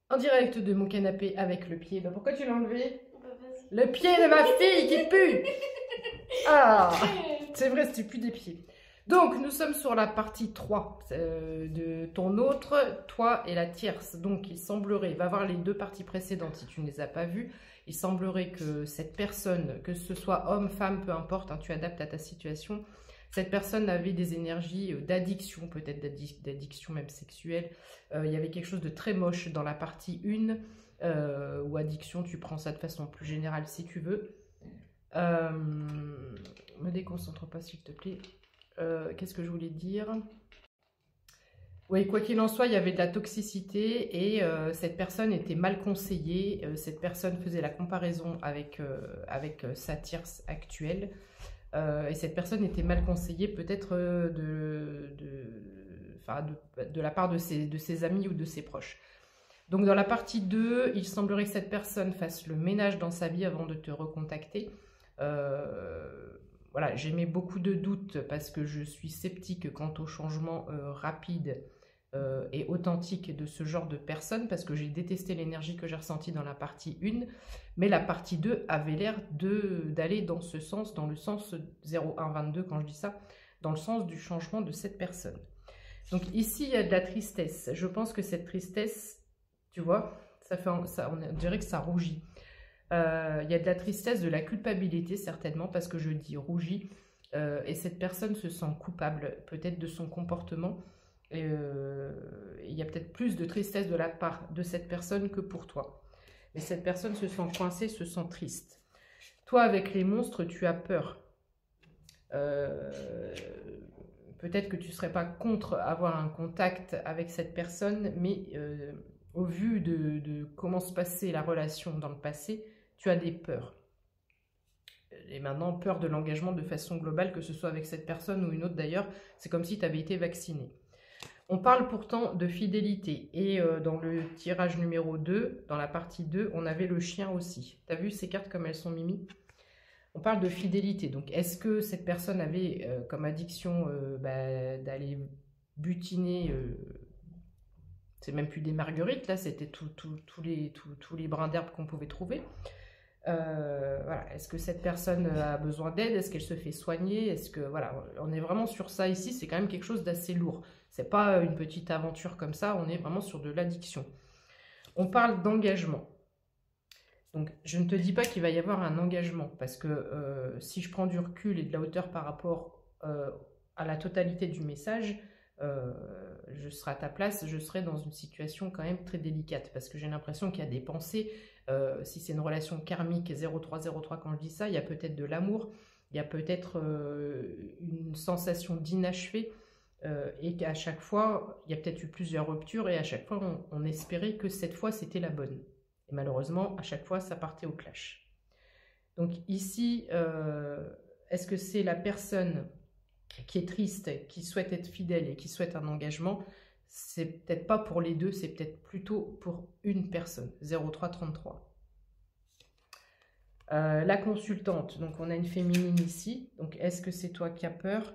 En direct de mon canapé avec le pied. Bah pourquoi tu l'as enlevé? Bah, vas-y. Le pied de ma fille qui pue. Ah, c'est vrai, c'était plus des pieds. Donc, nous sommes sur la partie 3 de ton autre, toi et la tierce. Donc, il semblerait, va voir les deux parties précédentes si tu ne les as pas vues. Il semblerait que cette personne, que ce soit homme, femme, peu importe, hein, tu adaptes à ta situation. Cette personne avait des énergies d'addiction, peut-être d'addiction même sexuelle. Il y avait quelque chose de très moche dans la partie 1, ou addiction, tu prends ça de façon plus générale si tu veux. Me déconcentre pas s'il te plaît. Qu'est-ce que je voulais dire? Oui, quoi qu'il en soit, il y avait de la toxicité et cette personne était mal conseillée. Cette personne faisait la comparaison avec sa tierce actuelle. Et cette personne était mal conseillée peut-être de la part de ses amis ou de ses proches. Donc dans la partie 2, il semblerait que cette personne fasse le ménage dans sa vie avant de te recontacter. Voilà, j'émets beaucoup de doutes parce que je suis sceptique quant au changement rapide et authentique de ce genre de personne, parce que j'ai détesté l'énergie que j'ai ressentie dans la partie 1, mais la partie 2 avait l'air d'aller dans ce sens, dans le sens 0122 quand je dis ça, dans le sens du changement de cette personne. Donc ici, il y a de la tristesse. Je pense que cette tristesse, tu vois, on dirait que ça rougit. Il y a de la tristesse, de la culpabilité certainement, parce que je dis rougit, et cette personne se sent coupable peut-être de son comportement. Il y a peut-être plus de tristesse de la part de cette personne que pour toi. Mais cette personne se sent coincée, se sent triste. Toi, avec les monstres, tu as peur. Peut-être que tu ne serais pas contre avoir un contact avec cette personne, mais au vu de comment se passait la relation dans le passé, tu as des peurs. Et maintenant, peur de l'engagement de façon globale, que ce soit avec cette personne ou une autre d'ailleurs, c'est comme si tu avais été vacciné. On parle pourtant de fidélité. Et dans le tirage numéro 2, dans la partie 2, on avait le chien aussi. Tu as vu ces cartes comme elles sont mimi? On parle de fidélité. Donc, est-ce que cette personne avait comme addiction d'aller butiner c'est même plus des marguerites, là, c'était tous les brins d'herbe qu'on pouvait trouver. Voilà. Est-ce que cette personne a besoin d'aide? Est-ce qu'elle se fait soigner? Est-ce que voilà, on est vraiment sur ça ici, c'est quand même quelque chose d'assez lourd. C'est pas une petite aventure comme ça, on est vraiment sur de l'addiction. On parle d'engagement. Donc je ne te dis pas qu'il va y avoir un engagement, parce que si je prends du recul et de la hauteur par rapport à la totalité du message, je serai à ta place, je serai dans une situation quand même très délicate, parce que j'ai l'impression qu'il y a des pensées. Si c'est une relation karmique 0303, quand je dis ça, il y a peut-être de l'amour, il y a peut-être une sensation d'inachevé, et qu'à chaque fois, il y a peut-être eu plusieurs ruptures, et à chaque fois, on espérait que cette fois, c'était la bonne. Et malheureusement, à chaque fois, ça partait au clash. Donc ici, est-ce que c'est la personne qui est triste, qui souhaite être fidèle et qui souhaite un engagement? C'est peut-être pas pour les deux, c'est peut-être plutôt pour une personne. 0333. La consultante, donc on a une féminine ici. Donc est-ce que c'est toi qui as peur?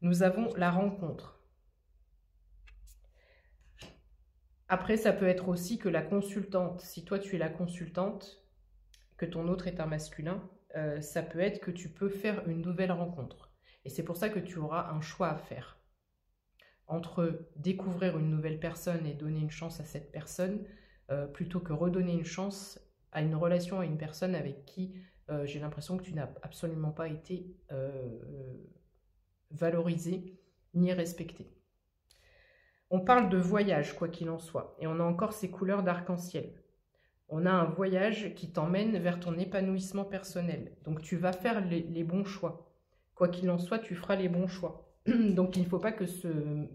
Nous avons la rencontre. Après, ça peut être aussi que la consultante, si toi tu es la consultante, que ton autre est un masculin, ça peut être que tu peux faire une nouvelle rencontre. Et c'est pour ça que tu auras un choix à faire. Entre découvrir une nouvelle personne et donner une chance à cette personne, plutôt que redonner une chance à une relation, à une personne avec qui j'ai l'impression que tu n'as absolument pas été valorisé ni respecté. On parle de voyage, quoi qu'il en soit, et on a encore ces couleurs d'arc-en-ciel. On a un voyage qui t'emmène vers ton épanouissement personnel. Donc tu vas faire les bons choix. Quoi qu'il en soit, tu feras les bons choix. Donc il ne faut pas que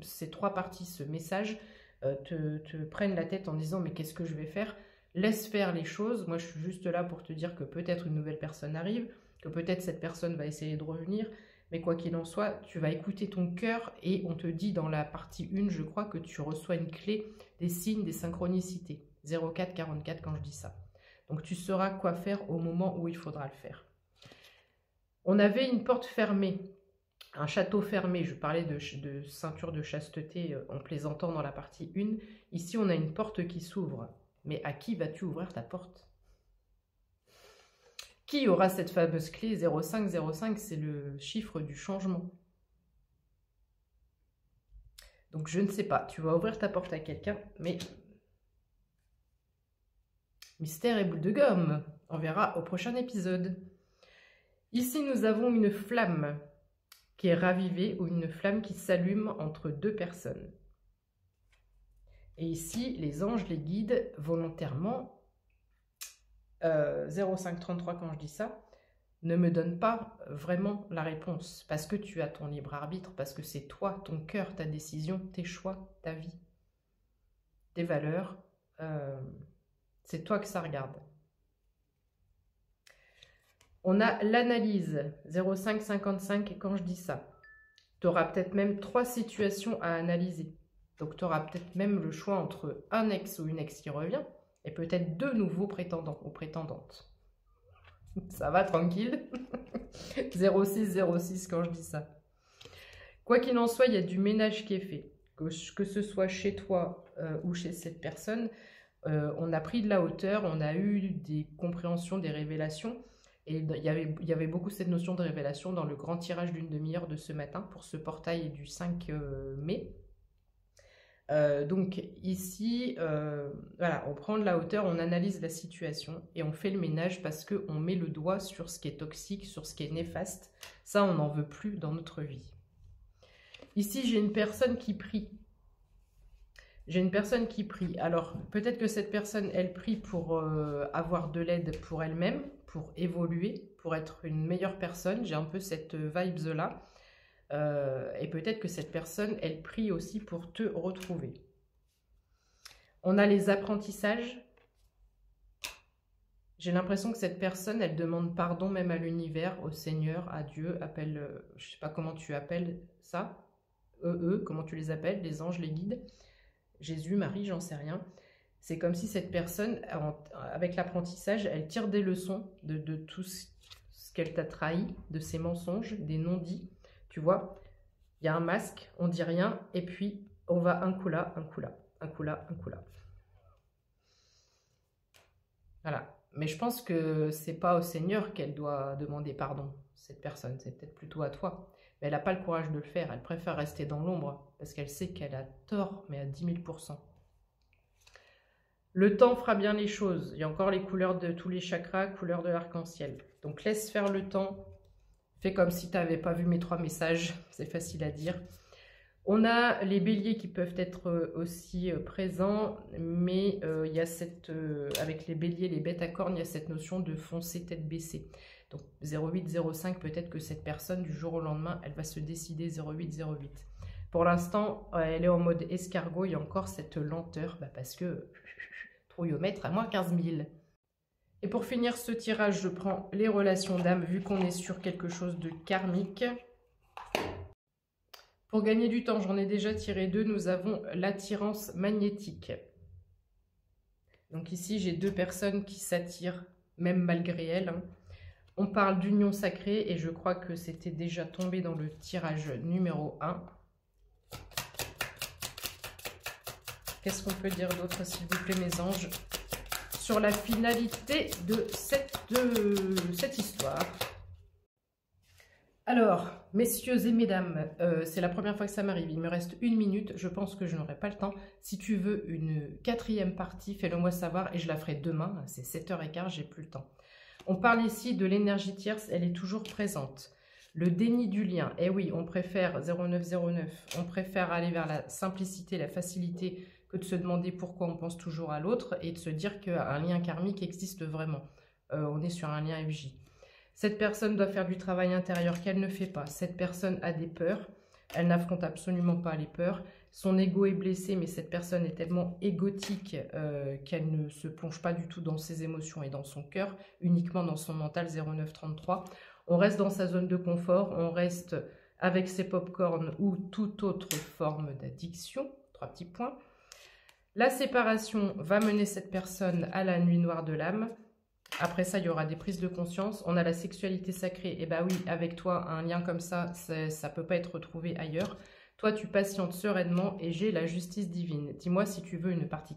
ces trois parties, ce message, te prennent la tête en disant « mais qu'est-ce que je vais faire ?» Laisse faire les choses. Moi, je suis juste là pour te dire que peut-être une nouvelle personne arrive, que peut-être cette personne va essayer de revenir. Mais quoi qu'il en soit, tu vas écouter ton cœur et on te dit dans la partie 1, je crois, que tu reçois une clé, des signes, des synchronicités. 0444 quand je dis ça. Donc tu sauras quoi faire au moment où il faudra le faire. On avait une porte fermée, un château fermé. Je parlais de ceinture de chasteté en plaisantant dans la partie 1. Ici, on a une porte qui s'ouvre. Mais à qui vas-tu ouvrir ta porte? Qui aura cette fameuse clé 0505? C'est le chiffre du changement. Donc je ne sais pas, tu vas ouvrir ta porte à quelqu'un, mais mystère et boule de gomme, on verra au prochain épisode. Ici nous avons une flamme qui est ravivée ou une flamme qui s'allume entre deux personnes. Et ici les anges les guident volontairement, 0533 quand je dis ça, ne me donne pas vraiment la réponse, parce que tu as ton libre arbitre, parce que c'est toi, ton cœur, ta décision, tes choix, ta vie, tes valeurs, c'est toi que ça regarde. On a l'analyse, 0555, et quand je dis ça, tu auras peut-être même 3 situations à analyser. Donc tu auras peut-être même le choix entre un ex ou une ex qui revient, et peut-être 2 nouveaux prétendants ou prétendantes. Ça va, tranquille. 0606 quand je dis ça. Quoi qu'il en soit, il y a du ménage qui est fait. Que ce soit chez toi ou chez cette personne, on a pris de la hauteur, on a eu des compréhensions, des révélations. Et il y avait beaucoup cette notion de révélation dans le grand tirage d'une demi-heure de ce matin pour ce portail du 5 mai. Donc ici, voilà, on prend de la hauteur, on analyse la situation et on fait le ménage parce qu'on met le doigt sur ce qui est toxique, sur ce qui est néfaste. Ça, on n'en veut plus dans notre vie. Ici, j'ai une personne qui prie. J'ai une personne qui prie. Alors, peut-être que cette personne, elle prie pour avoir de l'aide pour elle-même, pour évoluer, pour être une meilleure personne. J'ai un peu cette vibes-là. Et peut-être que cette personne, elle prie aussi pour te retrouver. On a les apprentissages. J'ai l'impression que cette personne, elle demande pardon même à l'univers, au Seigneur, à Dieu, appelle, je ne sais pas comment tu appelles ça, eux, comment tu les appelles, les anges, les guides, Jésus, Marie, j'en sais rien. C'est comme si cette personne, avec l'apprentissage, elle tire des leçons de tout ce qu'elle t'a trahi, de ses mensonges, des non-dits. Tu vois, il y a un masque, on dit rien, et puis on va un coup là, un coup là, un coup là, un coup là. Voilà. Mais je pense que c'est pas au Seigneur qu'elle doit demander pardon, cette personne. C'est peut-être plutôt à toi. Mais elle n'a pas le courage de le faire. Elle préfère rester dans l'ombre parce qu'elle sait qu'elle a tort, mais à 10 000 %. Le temps fera bien les choses. Il y a encore les couleurs de tous les chakras, couleurs de l'arc-en-ciel. Donc laisse faire le temps. Fais comme si tu n'avais pas vu mes 3 messages, c'est facile à dire. On a les béliers qui peuvent être aussi présents, mais il y a cette, avec les béliers, les bêtes à cornes, il y a cette notion de foncer tête baissée. Donc 08-05, peut-être que cette personne, du jour au lendemain, elle va se décider 08-08. Pour l'instant, elle est en mode escargot, il y a encore cette lenteur, parce que trouillomètre à moins 15 000. Et pour finir ce tirage, je prends les relations d'âme, vu qu'on est sur quelque chose de karmique. Pour gagner du temps, j'en ai déjà tiré 2. Nous avons l'attirance magnétique. Donc ici, j'ai 2 personnes qui s'attirent, même malgré elles. On parle d'union sacrée et je crois que c'était déjà tombé dans le tirage numéro 1. Qu'est-ce qu'on peut dire d'autre, s'il vous plaît, mes anges, sur la finalité de cette histoire? Alors, messieurs et mesdames, c'est la première fois que ça m'arrive. Il me reste 1 minute. Je pense que je n'aurai pas le temps. Si tu veux une 4e partie, fais-le moi savoir et je la ferai demain. C'est 7h15, j'ai plus le temps. On parle ici de l'énergie tierce. Elle est toujours présente. Le déni du lien. Eh oui, on préfère 0909. On préfère aller vers la simplicité, la facilité, que de se demander pourquoi on pense toujours à l'autre et de se dire qu'un lien karmique existe vraiment. On est sur un lien FJ. Cette personne doit faire du travail intérieur qu'elle ne fait pas. Cette personne a des peurs. Elle n'affronte absolument pas les peurs. Son ego est blessé, mais cette personne est tellement égotique qu'elle ne se plonge pas du tout dans ses émotions et dans son cœur, uniquement dans son mental 0933. On reste dans sa zone de confort, on reste avec ses pop-corn ou toute autre forme d'addiction. 3 petits points. La séparation va mener cette personne à la nuit noire de l'âme. Après ça, il y aura des prises de conscience. On a la sexualité sacrée. Et bah oui, avec toi, un lien comme ça ne peut pas être retrouvé ailleurs. Toi, tu patientes sereinement et j'ai la justice divine. Dis-moi si tu veux une partie